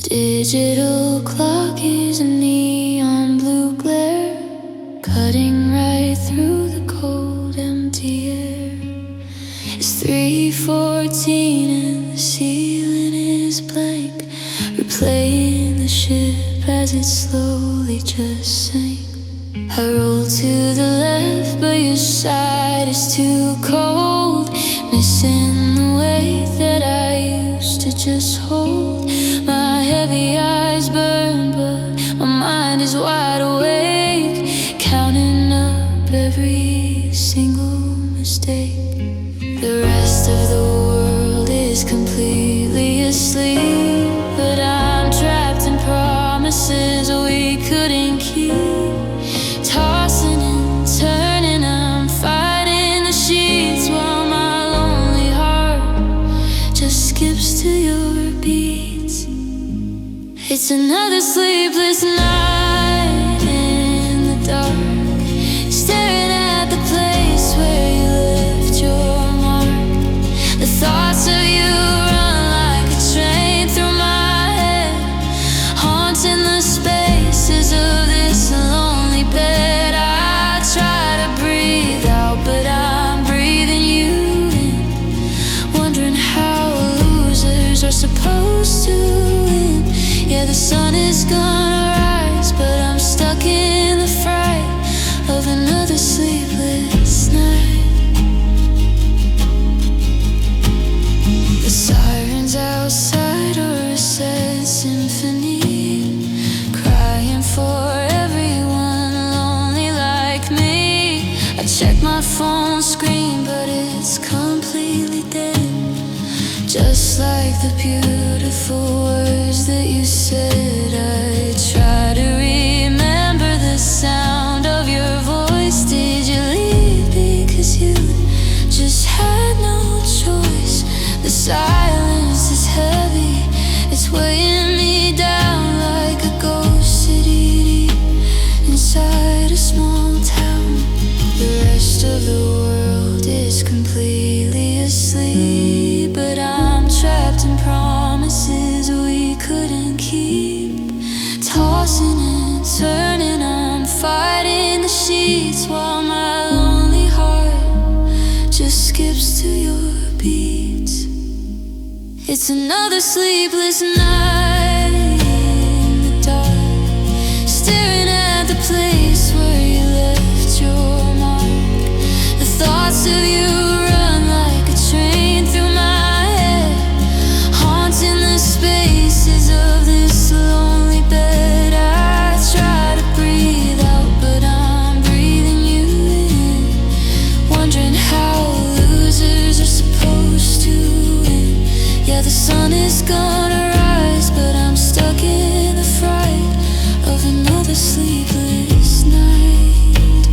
Digital clock is a neon blue glare, cutting right through the cold, empty air. It's 3:14 and the ceiling is blank, replaying the ship as it slowly just sank. I roll to the left, but your side is too cold, missing the weight that I used to just hold. My heavy eyes burn, but my mind is wide awake, counting up every single mistake. The rest of the world is completely asleep, but I'm trapped in promises we couldn't keep. Tossing and turning, I'm fighting the sheets, while my lonely heart just skips to your beats. It's another sleepless night in the dark, staring at the place where you left your mark. The thoughts of you run like a train through my head, haunting the spaces of this lonely bed. I try to breathe out, but I'm breathing you in, wondering how losers are supposed to win. Yeah, the sun is gonna rise, but I'm stuck in the fright of another sleepless night. The sirens outside are a sad symphony, crying for everyone lonely like me. I check my phone screen, but it's completely dead, just like the beautiful words that you said. I try to remember the sound of your voice. Did you leave because you just had no choice? The silence is heavy, it's weighing me down like a ghost city deep inside a small town. The rest of the world is completely asleep, but I'm trapped in promises we couldn't keep. Tossing and turning, I'm fighting the sheets, while my lonely heart just skips to your beats. It's another sleepless night in the dark, staring at the place where you left your mark. The thoughts of you run like a train through my head, haunting the spaces of this lonely bed. I try to breathe out, but I'm breathing you in, wondering how losers are supposed to win. Yeah, the sun is gonna rise, but I'm stuck in the fright of another sleepless night.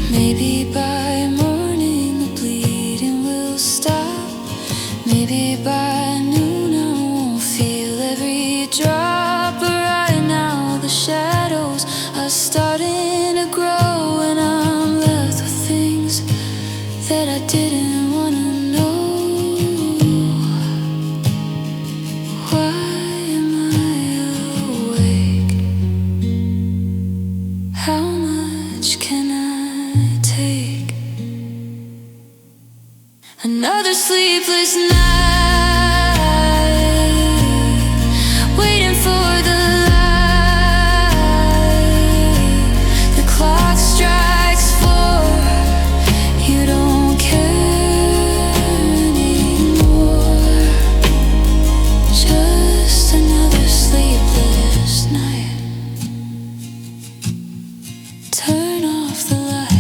Maybe by morning the bleeding will stop. Maybe by noon I won't feel every drop. But right now the shadows are starting to grow, and I'm left with things that I didn't wanna know. Why am I awake? How much can I take? Another sleepless night, waiting for the light. The clock strikes 4, you don't care anymore. Just another sleepless night. Turn off the light.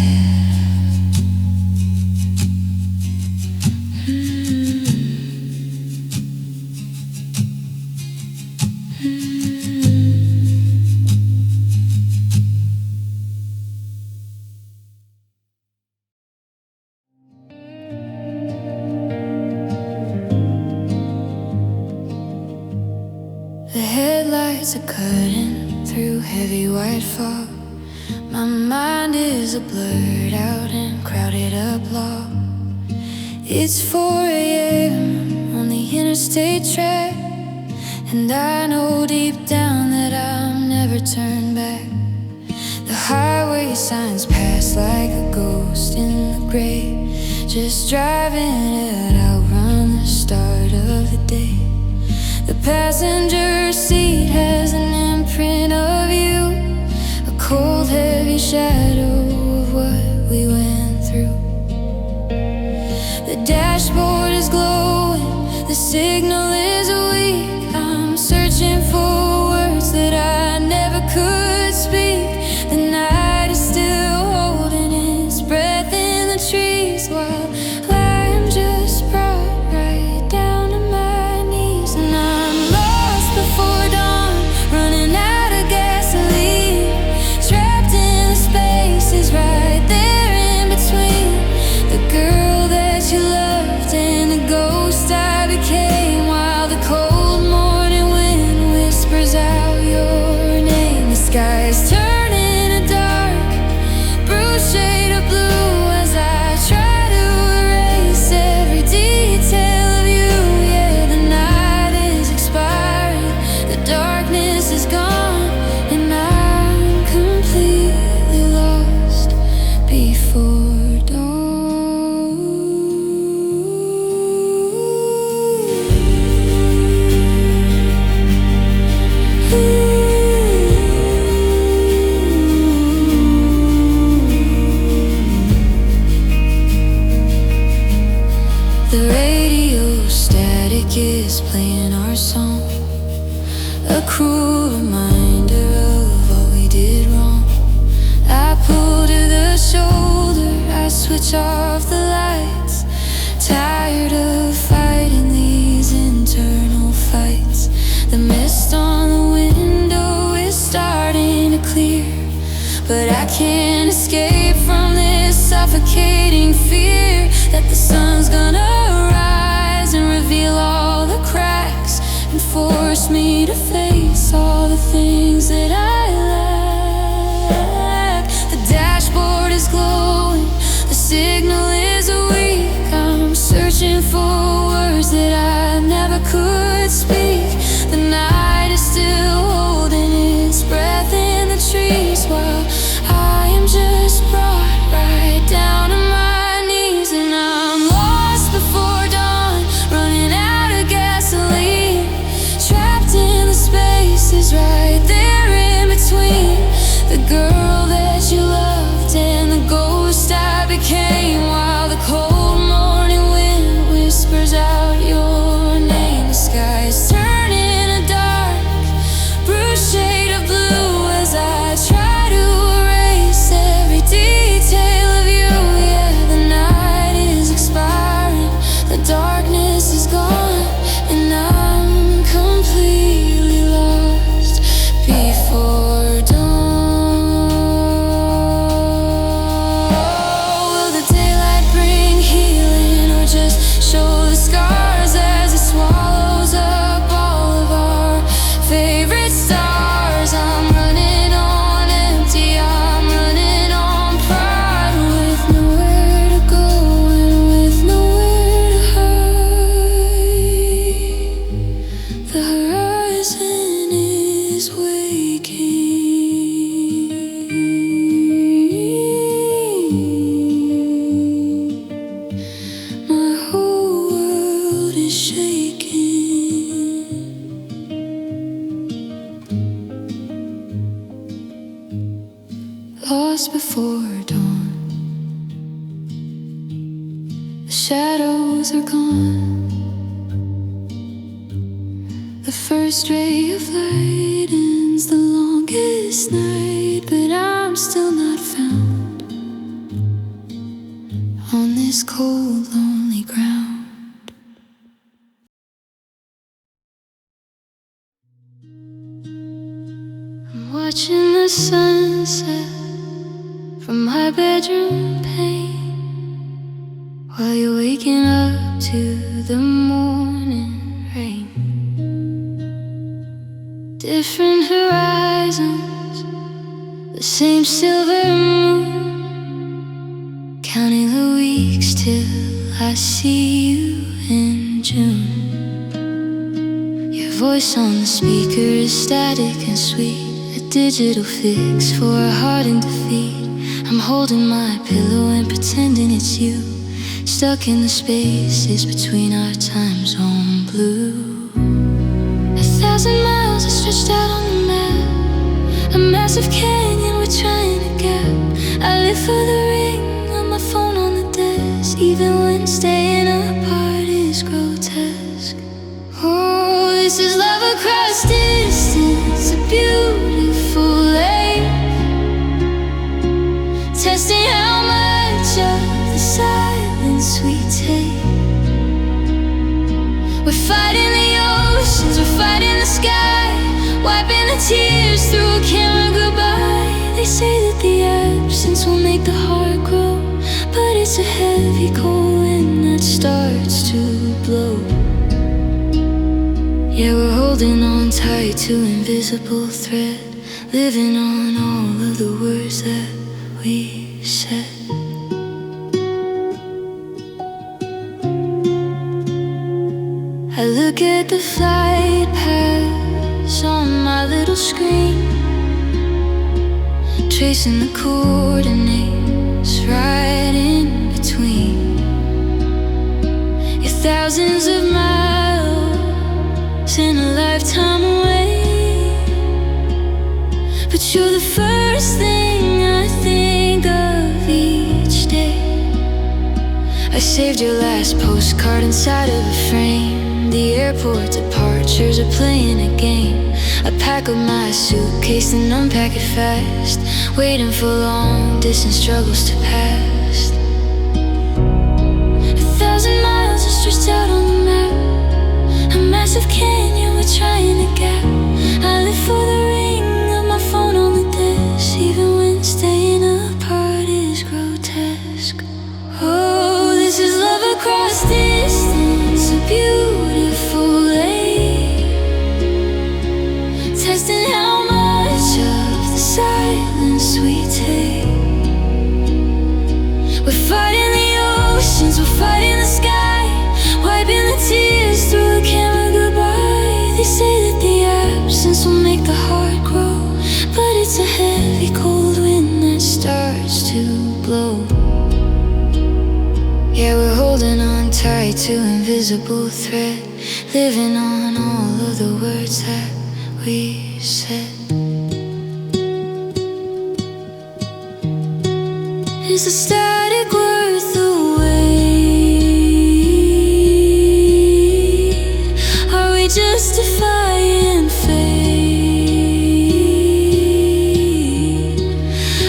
The headlights are cutting through heavy white fog. My mind is a blurred out and crowded up log. It's 4 a.m. on the interstate track, and I know deep down that I'll never turn back. The highway signs pass like a ghost in the gray, just driving it, outrun the start of the day. The passenger seat has an imprint of you, a cold heavy shadow of what we went through. The dashboard is glowing, the signal is weak. I'm searching for words that I never could speak. The night is still holding its breath in the trees, while I am just brought right down to my knees. And I'm lost before dawn, running out of gasoline, trapped in the spaces right there in between. The girl that you loved and the ghost I became, while the cold morning wind whispers out your name. The sky is turning a dark, bruised shade of blue as I try to erase every detail of you. Yeah, the night is expiring, the darkness is gone, and I'm completely lost before dawn. The radio static is playing our song, a cruel reminder of all we did wrong. I pull to the shoulder, I switch off the lights, tired of fighting these internal fights. The mist on the window is starting to clear, but I can't escape from this suffocating fear that the sun's gonna rise and reveal all the cracks and force me to face all the things that I lack. The dashboard is glowing, the signal is weak. I'm searching for words that I never could speak. The night is still holding its breath in the trees, while I am just brought right down to my knees. And I'm lost before dawn, running out of gasoline, trapped in the spaces right there in between. The girl that you loved and the ghost I became, while the cold morning wind whispers out your name. The sky is turning a dark, bruised shade of blue as I try to erase every detail of you. Yeah, the night is expiring, the darkness is gone, and I'm completely lost before dawn. Will the daylight bring healing, or just show the scars as it swallows up all of our favorite stars? I'm running on empty, I'm running on pride, with nowhere to go and with nowhere to hide. The horizon is waking, my whole world is shaking. Lost before dawn, the shadows are gone. The first ray of light ends the longest night, but I'm still not found on this cold, lonely ground. I'm watching the sunset from my bedroom pane, while you're waking up to the morning rain. Different horizons, the same silver moon, counting the weeks till I see you in June. voice on the speaker is static and sweet, a digital fix for a heart in defeat. I'm holding my pillow and pretending it's you, stuck in the spaces between our time zone blue. 1,000 miles are stretched out on the map, a massive canyon we're trying to gap. I live for the ring on my phone on the desk, even when staying apart is grotesque. Oh, this is love across distance, a beautiful lake, testing how much of the silence we take. We're fighting the oceans, we're fighting the sky, wiping the tears through a camera goodbye. They say that the absence will make the heart grow, but it's a heavy cold wind that starts to blow. Yeah, we're holding on tight to invisible thread, living on all of the words that we said. I look at the flight paths on my little screen, tracing the coordinates right in between. You're thousands of miles in a lifetime away, but you're the first thing I think of each day. I saved your last postcard inside of a frame. The airport departures are playing a game. I pack up my suitcase and unpack it fast, waiting for long distance struggles to pass. 1,000 miles are stretched out on the map, a massive canyon we're trying to gap. I live for the ring of my phone on the desk, even when staying apart is grotesque. Oh, this is love across distance, a beautiful lake, testing how much of the silence we take. We're fighting the oceans, we're fighting the sky, wiping the tears through a camera goodbye. They say that the absence will make the heart grow, but it's a heavy cold wind that starts to blow. Yeah, we're holding on tight to invisible thread, living on all of the words that we said. Is the static worth the wait? Are we justifying fate?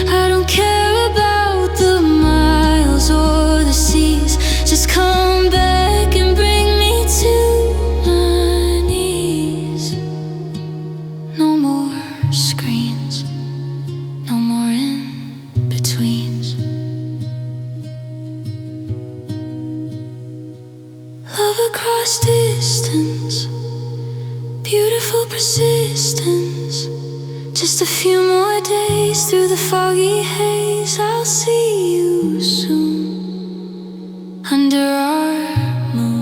I don't care about the miles or the seas, just come back and bring me to my knees. No more screens, no more in-betweens. Love across distance, beautiful persistence. Just a few more days through the foggy haze. I'll see you soon under our moon.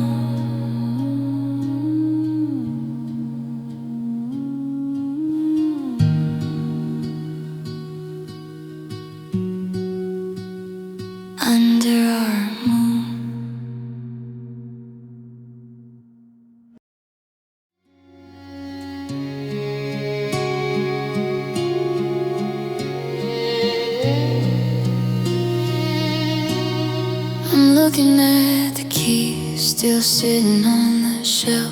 Under our moon. I'm looking at the keys still sitting on the shelf,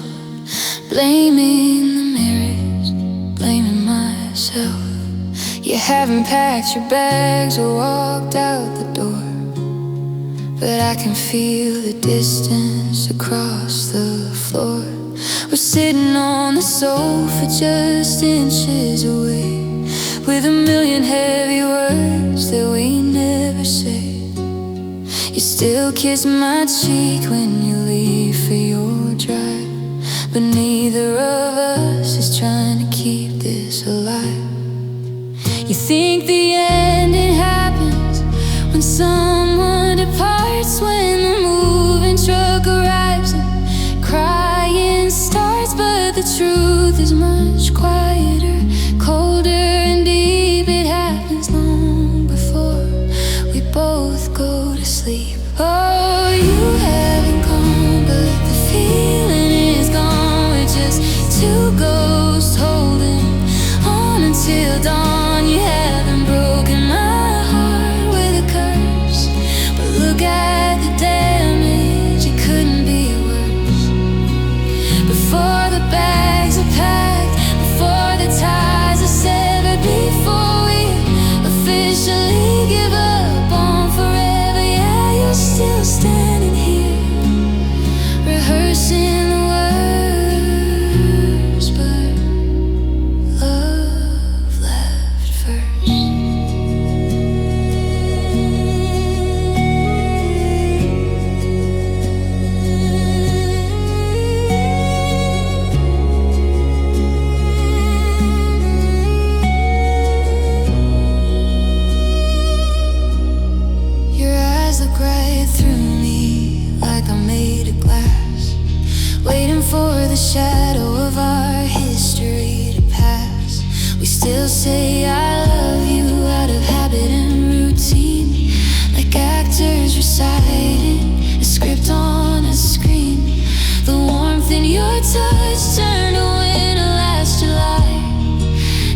blaming the mirrors, blaming myself. You haven't packed your bags or walked out the door, but I can feel the distance across the floor. We're sitting on the sofa just inches away, with a million heavy words that we never say. You still kiss my cheek when you leave for your drive, but neither of us is trying to keep this alive. You think the ending happens when someone departs, when the moving truck arrives and crying starts, but the truth is much quieter, colder and deep. It happens long before we both go to sleep. Oh, you haven't gone, but the feeling is gone. We're just two ghosts holding on until dawn. You haven't broken my heart with a curse, but look at the damage, it couldn't be worse. Before the bags are packed, before the ties are severed, before we officially give up on forever. Yeah, you're still standing here, rehearsing the words, but love left first. Your eyes look right through me, like I'm made of glass, waiting for the shadow of our history to pass. We still say I love you out of habit and routine, like actors reciting a script on a screen. The warmth in your touch turned to winter last July.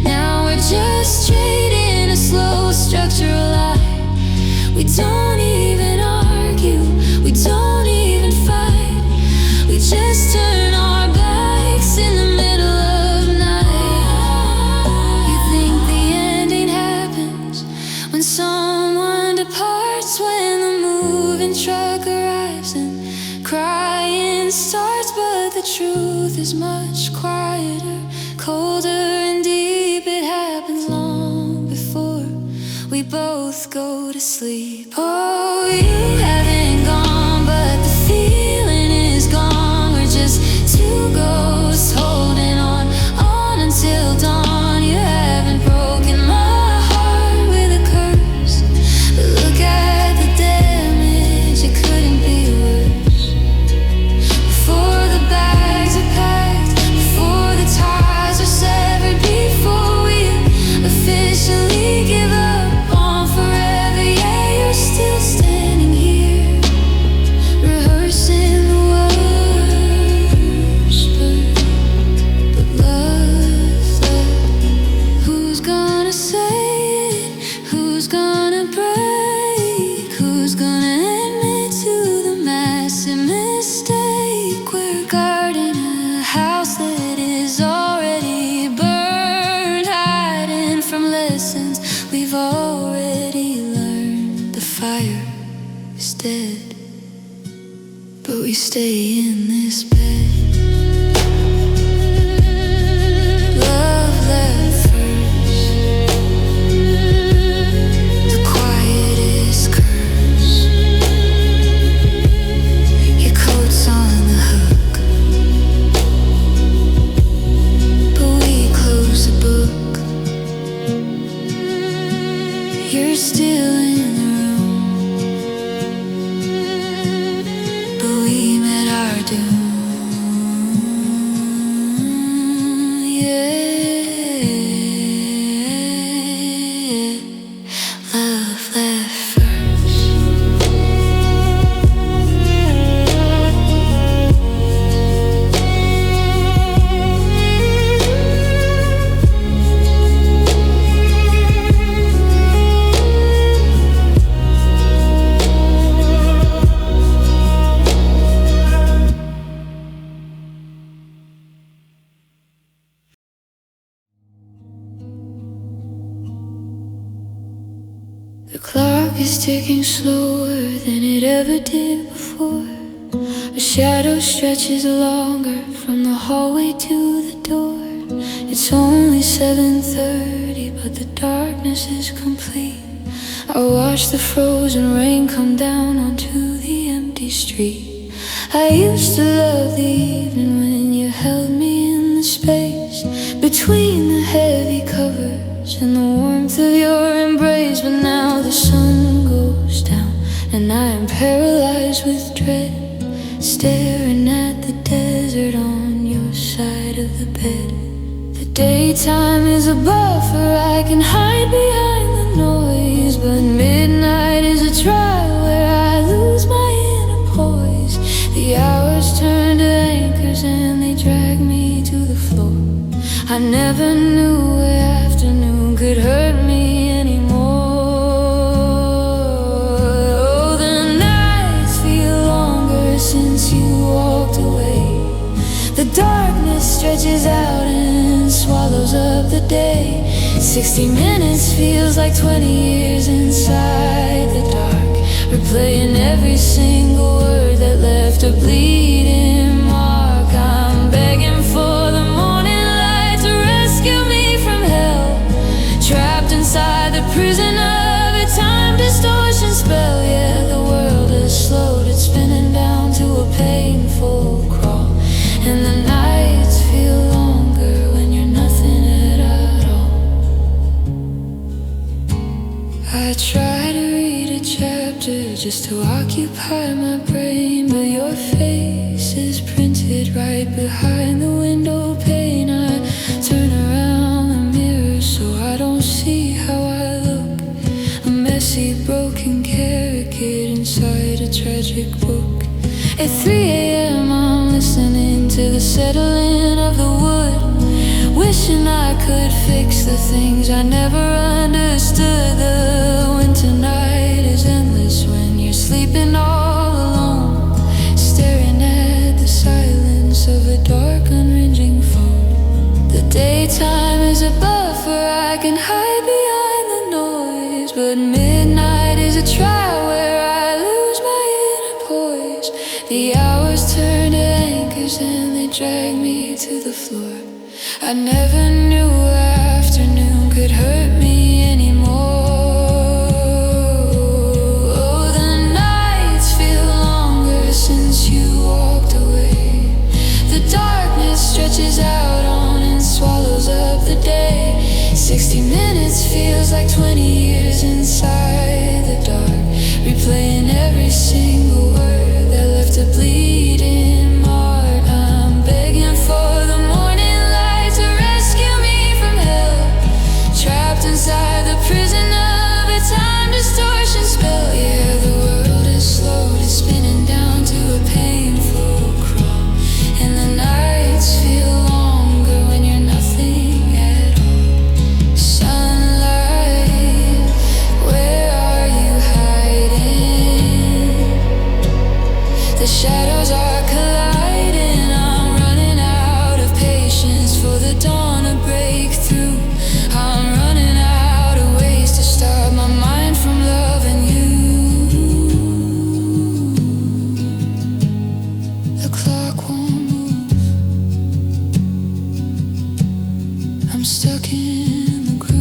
Now we're just trading a slow structural lie. We don't even argue, we don't even fight. We just turn our backs in the middle of night. You think the ending happens when someone departs, when the moving truck arrives and crying starts. But the truth is much quieter, colder and deep. It happens long before we both go to sleep. Oh, you haven't gone, but the feeling is gone. We're just two ghosts holding on until dawn. You haven't broken my heart with a curse, but look at the damage, it couldn't be worse. Before the bags are packed, before the ties are severed, before we officially give up on forever. Yeah, you're still standing here, rehearsing the words, but love's left. Who's gonna say it? Who's gonna break? Who's gonna admit to the massive mistake? We're guarding a house that is already burned, hiding from lessons we've already learned. The fire is dead, but we stay in this bed. Love left first, the quietest curse. Your coat's on the hook, but we close the book. You're still in the room, but we met our doom. Yeah, love left first. The clock is ticking slower than it ever did before. The shadow stretches longer from the hallway to the door. It's only 7:30, but the darkness is complete. I watch the frozen rain come down onto the empty street. I used to love the evening when you held me in the space between the heavy covers and the warmth of your embrace. But now the sun goes down and I am paralyzed with dread, staring at the desert on your side of the bed. The daytime is a buffer, I can hide behind the noise, but midnight is a trial where I lose my inner poise. The hours turn to anchors and they drag me to the floor. I never knew afternoon could hurt me anymore. Oh, the nights feel longer since you walked away. The darkness stretches out and swallows up the day. 60 minutes feels like 20 years inside the dark, replaying every single word that left a bleeding mark. I'm begging for the morning light to rescue me from hell, trapped inside the prison of a time distortion spell. Yeah, the world has slowed, it's spinning down to a painful crawl, and the nights feel longer when you're nothing at all. I try to read a chapter just to occupy my brain, but your face is printed right behind the window pane. I turn around the mirror so I don't see how I look, a messy broken caricature inside a tragic book. At 3 a.m. I'm listening to the settling of the wood, wishing I could fix the things I never understood. The winter night is endless when you're sleeping all alone, staring at the silence of a dark unringing phone. The daytime is a buffer, I can hide behind the noise, but midnight is a trial where I lose my inner poise. The hours turn to anchors and they drag me to the floor. I never knew afternoon could hurt me anymore. Oh, the nights feel longer since you walked away. The darkness stretches out on and swallows up the day. 60 minutes feels like 20 years inside the dark, replaying every single word that left a bleeding mark. I'm begging for the morning light to rescue me from hell, trapped inside the prison of a time distortion spell. Yeah, the world is slow, it's spinning down to a painful crawl, and the nights feel longer when you're nothing at all. Sunlight, where are you hiding? The shadows are colliding, I'm running out of patience for the dawn to break through. I'm running out of ways to stop my mind from loving you. The clock won't move, I'm stuck in the groove.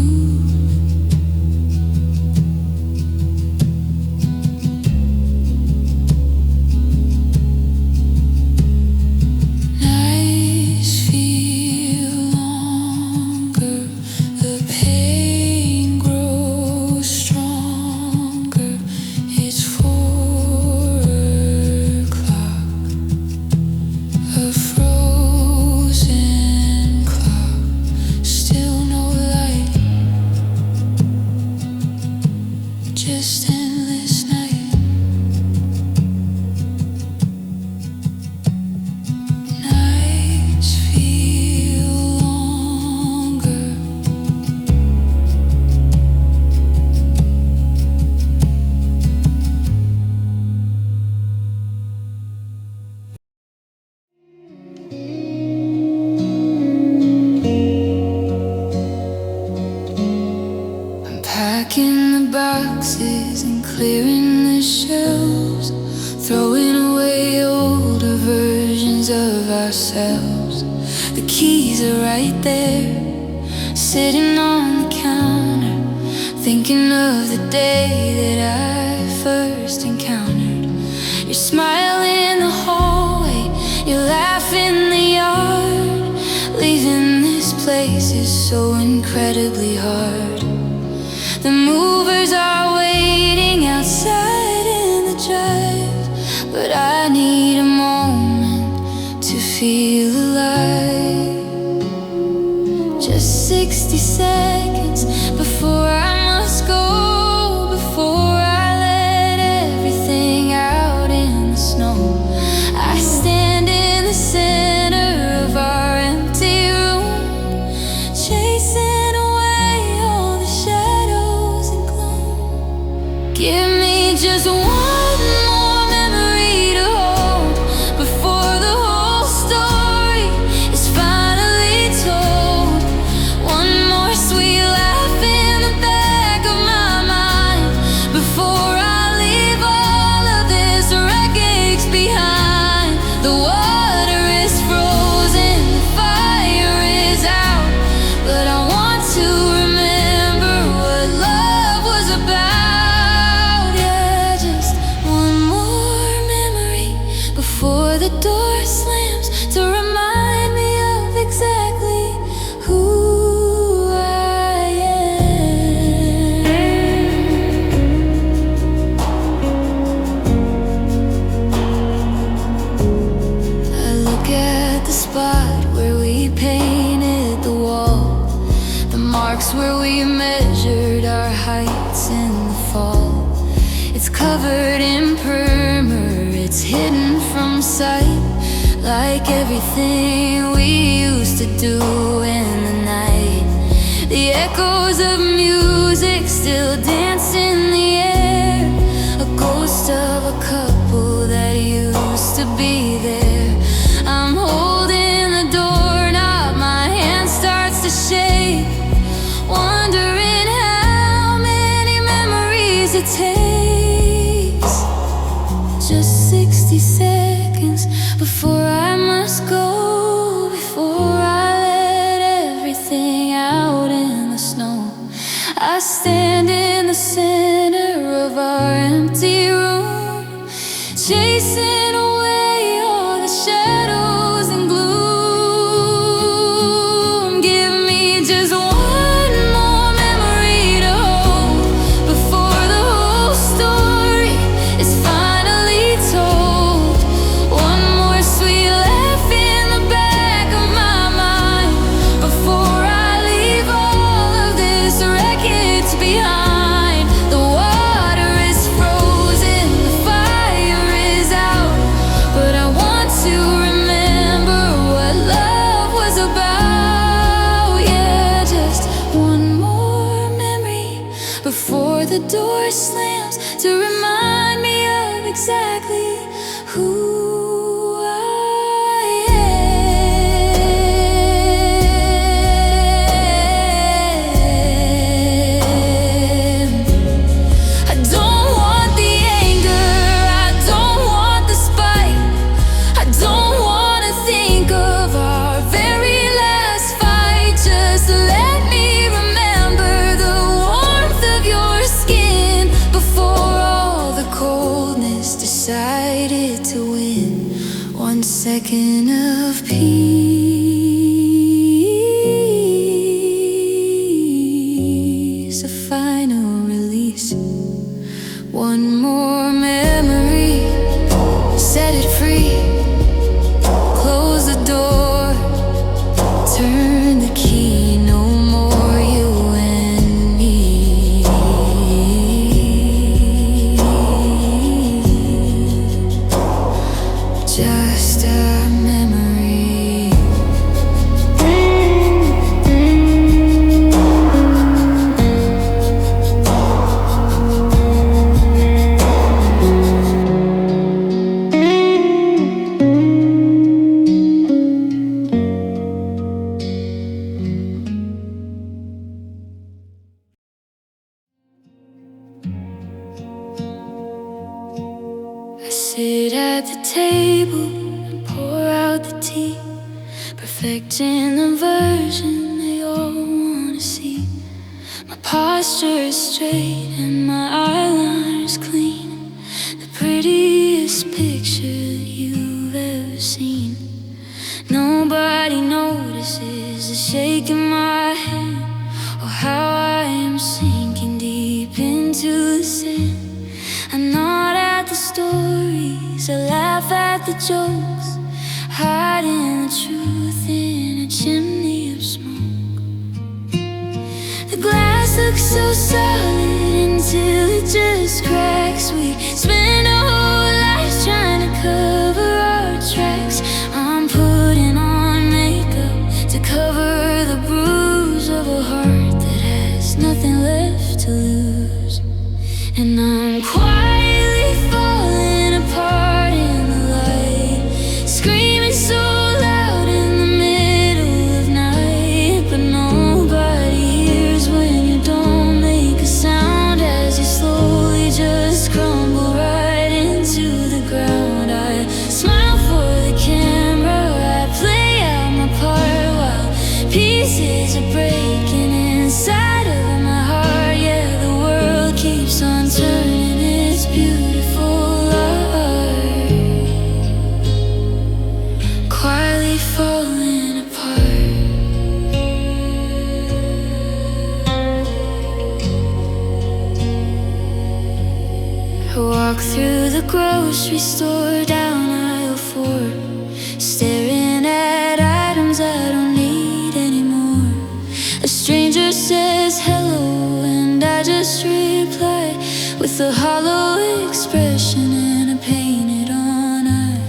Nights feel longer, the pain grows stronger. It's 4 o'clock, a frozen clock, still no light, just endless night. Nights feel longer. I'm packing the boxes and clearing the shelves, throwing away older versions of ourselves. The keys are right there, sitting on the counter, thinking of the day that I first encountered. Your smile in the hallway, your laugh in the yard. Leaving this place is so incredibly hard. The movers are waiting outside in the drive, but I need a moment to feel alive. Give me just one more memory to hold before the whole story is finally told. One more sweet laugh in the back of my mind before I leave all of this wreckage behind. The water is frozen, the fire is out, but I want to remember what love was about. Yeah, just one more memory before the door slams to remind me of exactly who I am. I look at the spot where we painted the wall, the marks where we measured our heights in the fall. It's covered in primer, it's hidden from sight, like everything we used to do in the night. The echoes of music still dance in the air, a ghost of a couple that used to be there. I'm holding the doorknob, my hand starts to shake, wondering how many memories it takes. Just 60 seconds before I must go, before I let everything out in the snow. I stand in the center of our empty room, chasing away all the shadows and gloom. Give me just one more memory to hold before the whole story is finally told. One more sweet laugh in the back of my mind before I leave all of this wreckage behind. The water is frozen, the fire is out, but I want to remember what love was about. Yeah, just one more memory before the door slams to remind me of exactly who I am. I don't want the anger, I don't want the spite, I don't want to think of our very last fight. Just let me remember the warmth of your skin before all the coldness decided to win. 1 second of peace, a final release. One more memory, set it free. Close the door, turn the key. No more you and me. Just a memory. I sit at the table and pour out the tea, perfecting the version they all wanna see. My posture is straight and my eyeliner's clean, the prettiest picture you've ever seen. Nobody notices the shake in my hand, or how I am sinking deep into the sand. I nod at the stories, I laugh at the jokes, hiding the truth in a chimney of smoke. The glass looks so solid until it just cracks. We spend our whole lives trying to cover our tracks. I'm putting on makeup to cover the bruise of a heart that has nothing left to lose. And I'm I'm quietly falling apart in the light, screaming so loud in the middle of night. But nobody hears when you don't make a sound, as you slowly just crumble right into the ground. I smile for the camera, I play out my part while pieces are breaking inside of my heart. Yeah, the world keeps on turning its beautiful art, quietly falling apart. I walk through the grocery store down aisle 4, staring at items I don't need anymore. A stranger says hello and I just reply with a hollow expression and a painted on eye.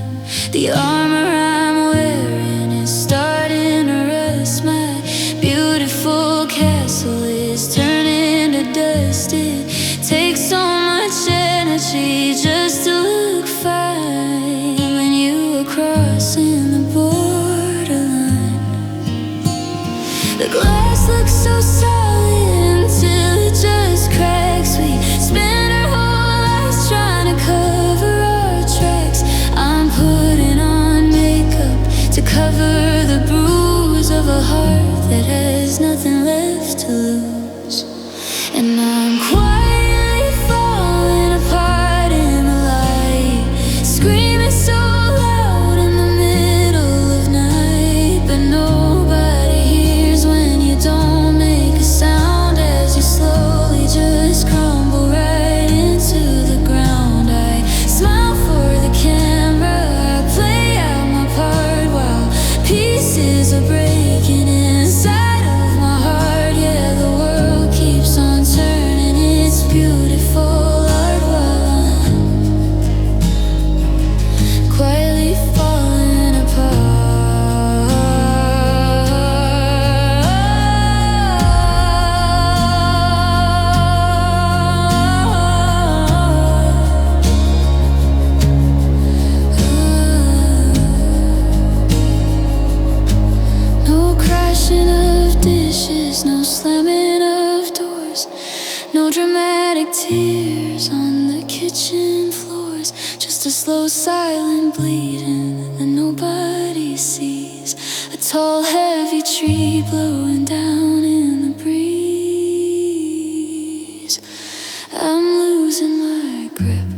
The armor I'm wearing is starting to rust. My beautiful castle is turning to dust. It takes so much energy just to look fine when you are crossing the borderline. The glass looks so solid until it just cracks. We spend our whole lives trying to cover our tracks. I'm putting on makeup to cover the bruise of a heart that has nothing left to lose. And I'm quietly falling apart in the light, screaming so loud in the middle of night. But nobody hears when you don't make a sound, as you slowly just crumble right into the ground. I smile for the camera, I play out my part while pieces are breaking inside of my heart. Yeah, the world keeps on turning its beautiful art while I'm quietly falling apart. No crashing of dishes, no slamming of doors, no dramatic tears on the kitchen floors. Just a slow silent bleeding that nobody sees. A tall heavy tree blowing down in the breeze. I'm losing my grip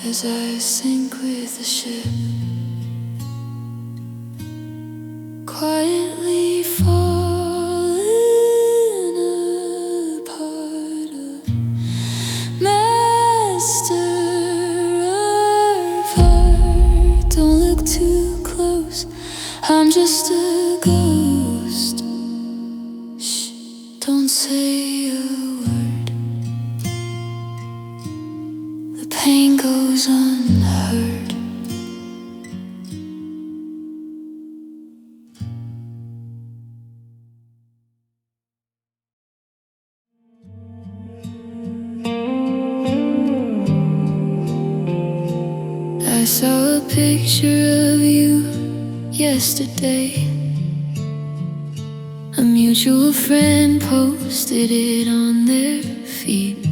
as I sink with the ship, quietly falling apart. A master of art. Don't look too close, I'm just a ghost. Shh, don't say a word. The pain goes unheard. I saw a picture of you yesterday. A mutual friend posted it on their feed.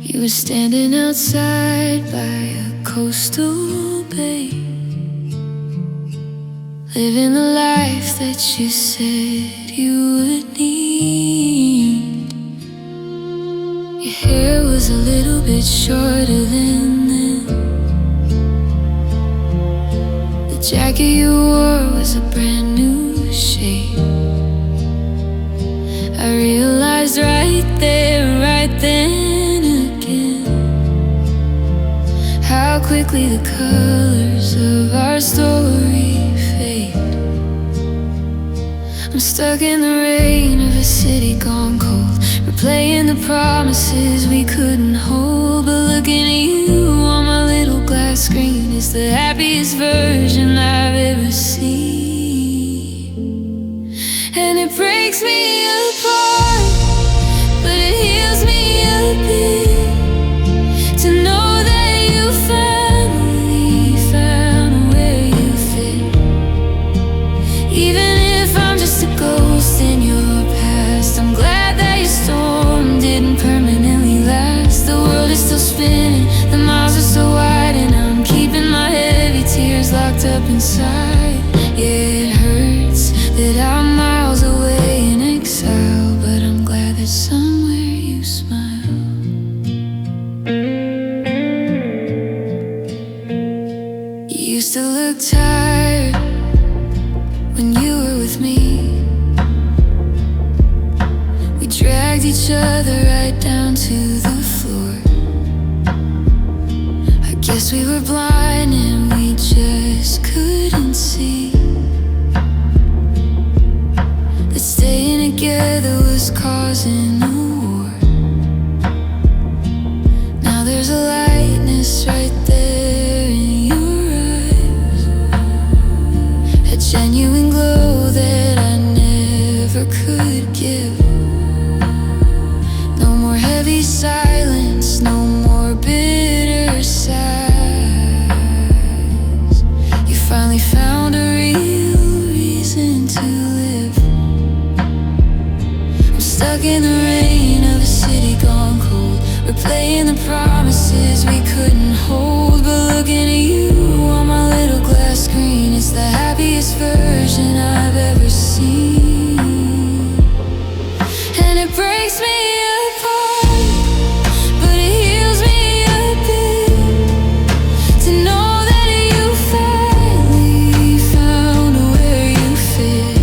You were standing outside by a coastal bay, living the life that you said you would need. Your hair was a little bit shorter than then. The jacket you wore was a brand new shade. I realized right there, right then again, how quickly the colors of our story fade. I'm stuck in the rain of a city gone cold, replaying the promises we couldn't hold. But looking at you on my little glass screen is the happiest version I've ever seen. And it breaks me apart, but it together right down to the floor. I guess we were blind and we just couldn't see that staying together was causing a war. Now there's a lightness right there in your eyes, a genuine glow that I never could give. No more heavy silence, no more bitter sighs. You finally found a real reason to live. I'm stuck in the rain of a city gone cold, replaying the promises we couldn't hold. But looking at you on my little glass screen, it's the happiest version I've ever seen. And it breaks me apart, but it heals me a bit to know that you finally found where you fit.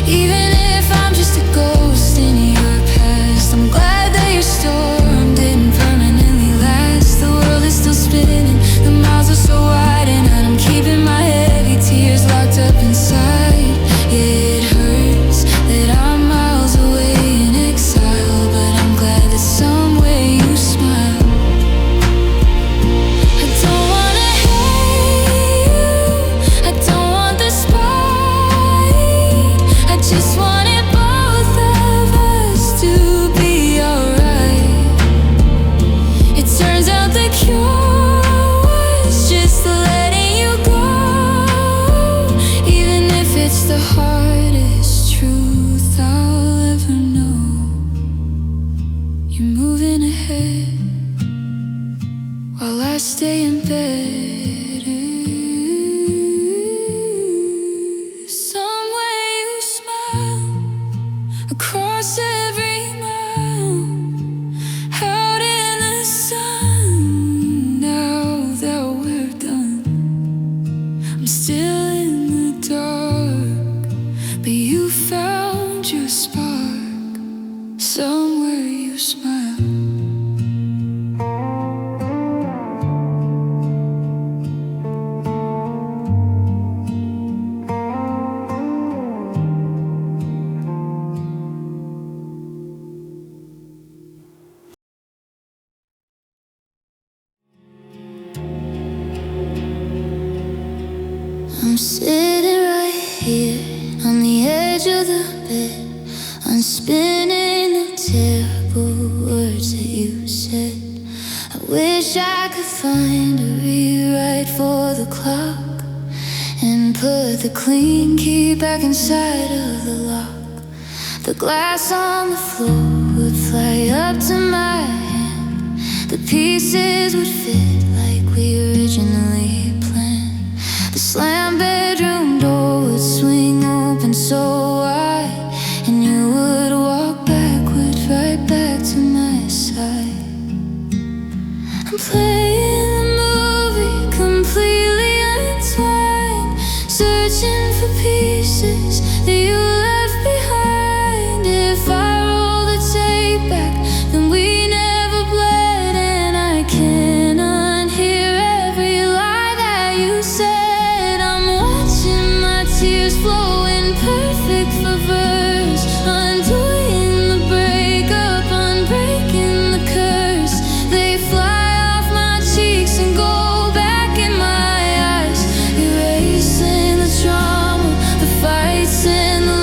Even if I'm just a ghost in your past, I'm glad that your storm didn't permanently last. The world is still spinning, the miles are so wide, and I'm keeping my heavy tears locked up inside. Yeah, it hurts that I'm miles away in exile, but I'm glad that somewhere you smile. I don't wanna hate you, I don't want the spite, I just wanted both of us to be alright. It turns out the cure was just letting you go, even if it's the hardest truth I'll ever know. You're moving ahead while I stay in bed. Somewhere you smile across every mile, out in the sun. Now that we're done, I'm still in the dark, but you found your spark. Somewhere you smile. I'm sitting right here on the edge of the bed, unspinning the terrible words that you said. I wish I could find a rewrite for the clock and put the clean key back inside of the lock. The glass on the floor would fly up to my hand, the pieces would fit like we originally planned. The slam bedroom door would swing open so wide, and you would walk backward right back to my side. I'm playing the movie completely entwined, searching for pieces that you left behind. If I roll the tape back, then we never bled, and I can't unhear every lie that you said. Tears flowing perfect for verse, undoing the breakup, unbreaking the curse. They fly off my cheeks and go back in my eyes, erasing the trauma, the fights and the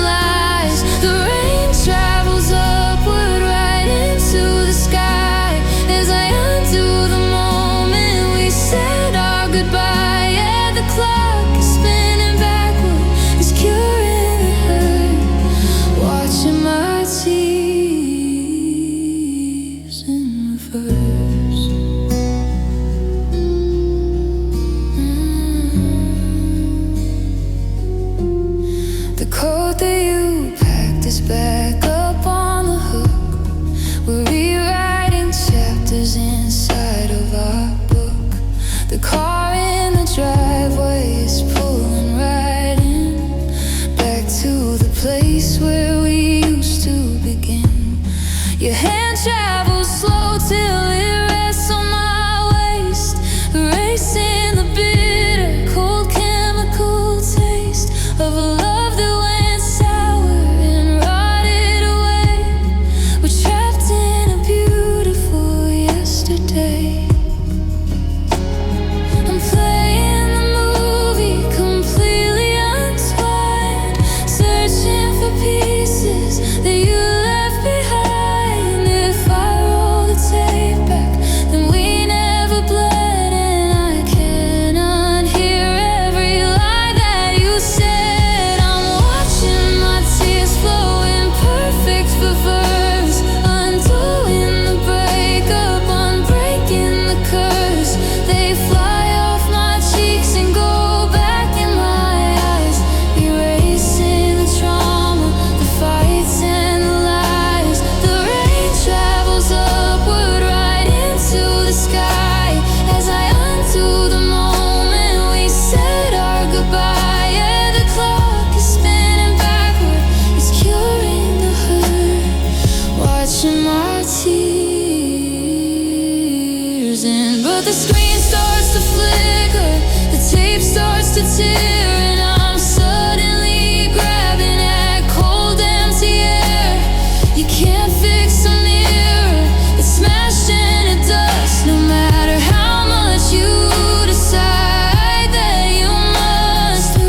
Your hand travels slow till it rests on my waist, erasing the bitter, cold chemical taste of a love that went sour and rotted away. We're trapped in a beautiful yesterday. I'm playing the movie completely untwined, searching for pieces that you left behind. If I roll the tape back, then we never bled, and I can unhear every lie that you said. I'm watching my tears flow in perfect reverse, undoing the breakup, unbreaking the curse. They fly off my cheeks and go back in my eyes, erasing the trauma, the fights and the lies. The rain travels upward right into the sky as I undo the moment we said our goodbye. Yeah, the clock is spinning backward, it's curing the hurt, watching my tears end. But the screen starts to flicker, the tape starts to tear, and I'm suddenly grabbing at cold empty air. You can't fix a mirror, it's smashed into dust. No matter how much you decide that you must, the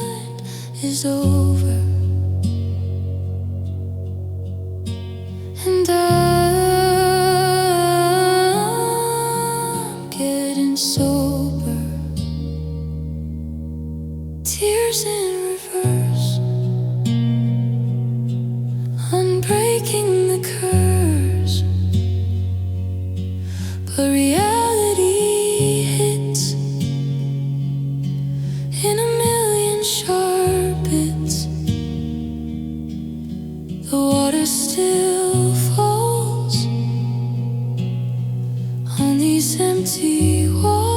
rewind is over, and I'm getting sober. Tears in reverse, unbreaking the curse. But reality hits in a million sharp bits. The water still falls on these empty walls.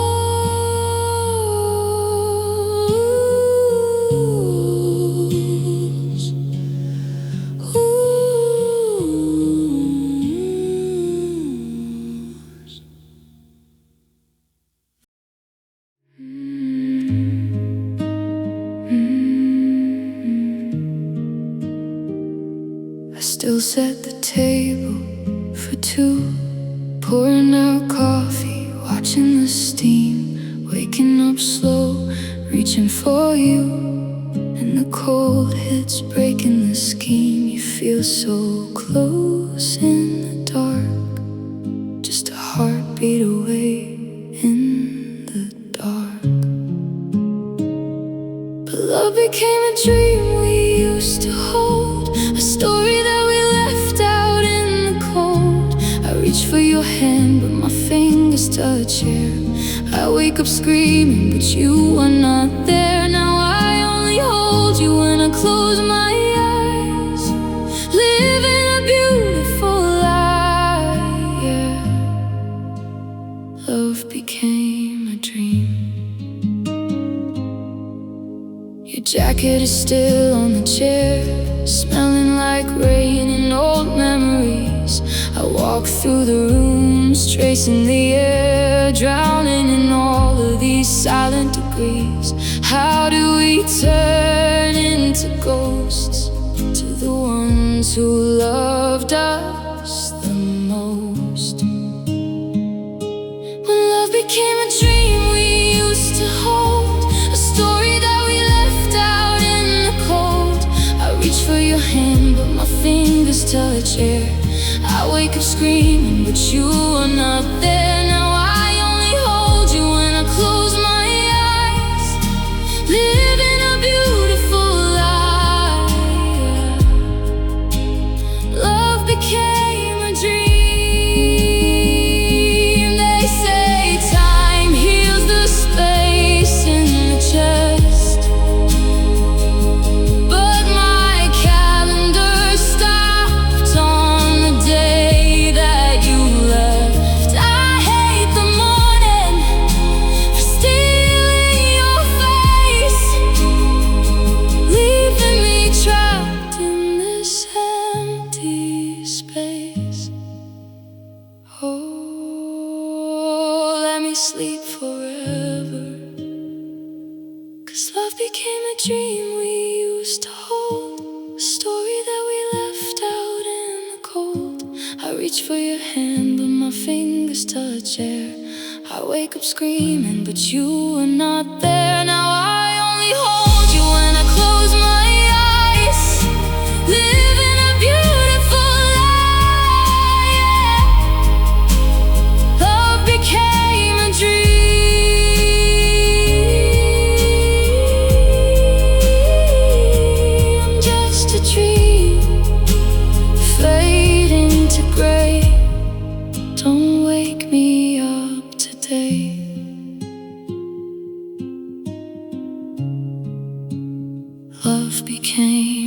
I still set the table for two, pouring out coffee, watching the steam, waking up slow, reaching for you, and the cold hits breaking the scheme. You feel so close in the dark, just a heartbeat away in the dark. But love became a dream we used to hold, a story that we left out in the cold. I reach for your hand, but my fingers touch air. I wake up screaming, but you are not there. Now I only hold you when I close my eyes, living a beautiful lie. Yeah, love became a dream. Your jacket is still on the chair, smelling like rain and old memories. I walk through the rooms, tracing the air, drowning in all of these silent degrees. How do we turn into ghosts to the ones who loved us the most? When love became a dream we used to hold, a story that we left out in the cold. I reach for your hand, but my fingers touch air. I wake up screaming, but you are not there. Now I only hold you when I close my eyes, living a beautiful lie. Love became a dream. They say time heals the space in the chest, but my calendar stopped on the day that you left. I I reach for your hand, but my fingers touch air. I wake up screaming, but you are not there. Now I only hold you when I close my eyes. Living a beautiful lie, yeah. Love became a dream, just a dream, fading to gray. Don't wake me up today. Love became